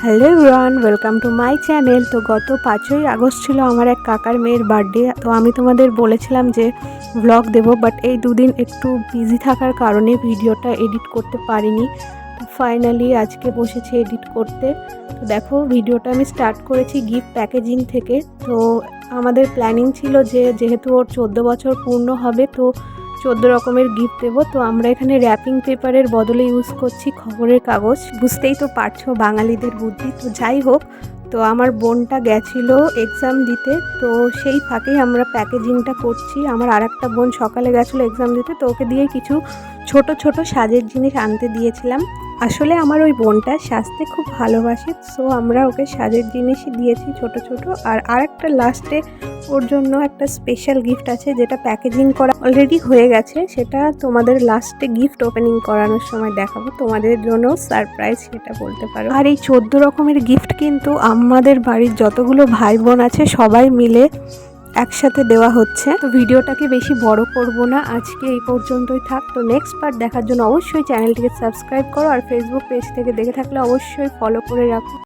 Hello everyone, welcome to my channel. তো গত 5ই August ছিল আমার এক কাকার মেয়ের বার্থডে। তো আমি তোমাদের বলেছিলাম যে ব্লগ দেব, বাট এই দুদিন একটু বিজি থাকার কারণে ভিডিওটা এডিট করতে পারিনি। তো ফাইনালি আজকে বসেছি এডিট করতে। তো দেখো, ভিডিওটা আমি স্টার্ট করেছি গিফট প্যাকেজিং থেকে। তো আমাদের প্ল্যানিং ছিল যে যেহেতু ওর 14 বছর পূর্ণ হবে, তো 14 রকমের গিফট দেবো। তো আমরা এখানে র্যাপিং পেপারের বদলে ইউজ করছি খবরের কাগজ। বুঝতেই তো পারছো বাঙালিদের বুদ্ধি। তো যাই হোক, তো আমার বোনটা গেছিলো এক্সাম দিতে, তো সেই ফাঁকেই আমরা প্যাকেজিংটা করছি। আমার আরেকটা বোন সকালে গেছিলো এক্সাম দিতে, তো ওকে দিয়ে কিছু ছোট ছোট সাজের জিনিস আনতে দিয়েছিলাম। আসলে আমার ওই বোনটা সাজতে খুব ভালোবাসে, সো আমরা ওকে সাজের জিনিসই দিয়েছি ছোট ছোট। আর আরেকটা লাস্টে ওর জন্য একটা স্পেশাল গিফট আছে, যেটা প্যাকেজিং করা অলরেডি হয়ে গেছে। সেটা তোমাদের লাস্টে গিফট ওপেনিং করানোর সময় দেখাবো, তোমাদের জন্য সারপ্রাইজ সেটা বলতে পারো। আর এই 14 রকমের গিফট কিন্তু আমাদের বাড়ির যতগুলো ভাই বোন আছে সবাই মিলে একসাথে দেওয়া হচ্ছে। তো ভিডিওটাকে বেশি বড় করব না, আজকে এই পর্যন্তই থাক। তো নেক্সট পার্ট দেখার জন্য অবশ্যই চ্যানেলটিকে সাবস্ক্রাইব করো, আর ফেসবুক পেজ থেকে দেখে থাকলে অবশ্যই ফলো করে রাখো।